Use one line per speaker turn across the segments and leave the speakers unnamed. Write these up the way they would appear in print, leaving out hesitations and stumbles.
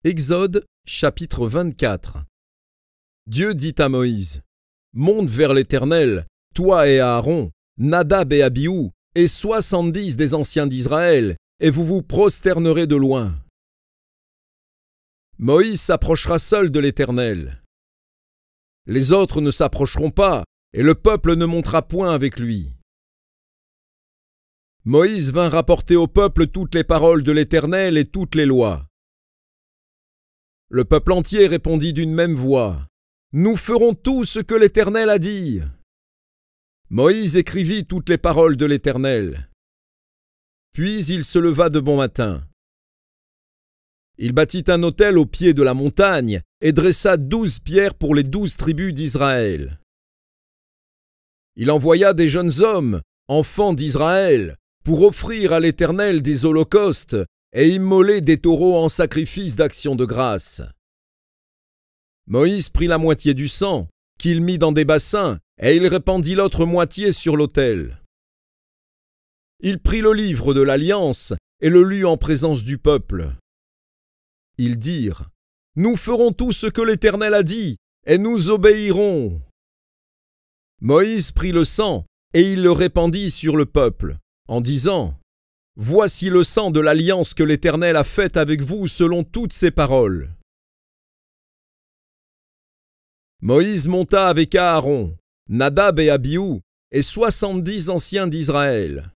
Exode, chapitre 24. Dieu dit à Moïse, « Monte vers l'Éternel, toi et Aaron, Nadab et Abihu, et 70 des anciens d'Israël, et vous vous prosternerez de loin. » Moïse s'approchera seul de l'Éternel. Les autres ne s'approcheront pas, et le peuple ne montera point avec lui. Moïse vint rapporter au peuple toutes les paroles de l'Éternel et toutes les lois. Le peuple entier répondit d'une même voix, « Nous ferons tout ce que l'Éternel a dit. » Moïse écrivit toutes les paroles de l'Éternel. Puis il se leva de bon matin. Il bâtit un autel au pied de la montagne et dressa 12 pierres pour les 12 tribus d'Israël. Il envoya des jeunes hommes, enfants d'Israël, pour offrir à l'Éternel des holocaustes et immoler des taureaux en sacrifice d'action de grâce. Moïse prit la moitié du sang, qu'il mit dans des bassins, et il répandit l'autre moitié sur l'autel. Il prit le livre de l'Alliance et le lut en présence du peuple. Ils dirent, « Nous ferons tout ce que l'Éternel a dit, et nous obéirons. » Moïse prit le sang, et il le répandit sur le peuple, en disant, « Voici le sang de l'alliance que l'Éternel a faite avec vous selon toutes ses paroles. » Moïse monta avec Aaron, Nadab et Abihu, et 70 anciens d'Israël.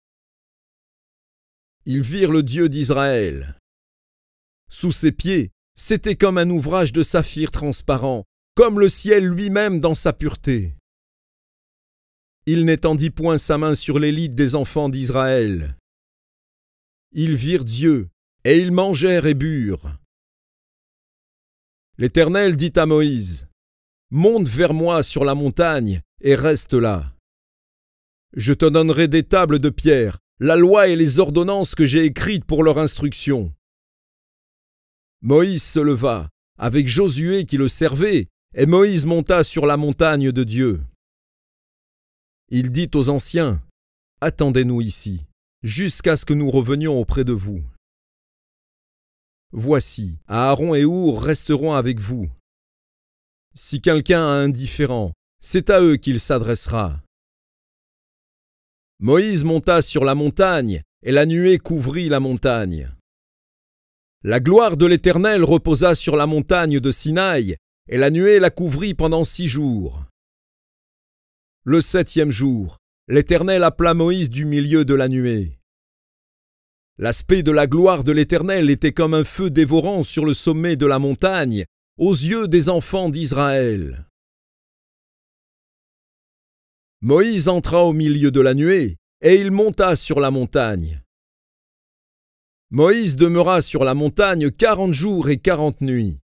Ils virent le Dieu d'Israël. Sous ses pieds, c'était comme un ouvrage de saphir transparent, comme le ciel lui-même dans sa pureté. Il n'étendit point sa main sur l'élite des enfants d'Israël. Ils virent Dieu, et ils mangèrent et burent. L'Éternel dit à Moïse, « Monte vers moi sur la montagne, et reste là. Je te donnerai des tables de pierre, la loi et les ordonnances que j'ai écrites pour leur instruction. » Moïse se leva, avec Josué qui le servait, et Moïse monta sur la montagne de Dieu. Il dit aux anciens, « Attendez-nous ici, jusqu'à ce que nous revenions auprès de vous. Voici, Aaron et Hur resteront avec vous. Si quelqu'un a un différend, c'est à eux qu'il s'adressera. » Moïse monta sur la montagne, et la nuée couvrit la montagne. La gloire de l'Éternel reposa sur la montagne de Sinaï, et la nuée la couvrit pendant 6 jours. Le 7e jour, l'Éternel appela Moïse du milieu de la nuée. L'aspect de la gloire de l'Éternel était comme un feu dévorant sur le sommet de la montagne, aux yeux des enfants d'Israël. Moïse entra au milieu de la nuée, et il monta sur la montagne. Moïse demeura sur la montagne 40 jours et 40 nuits.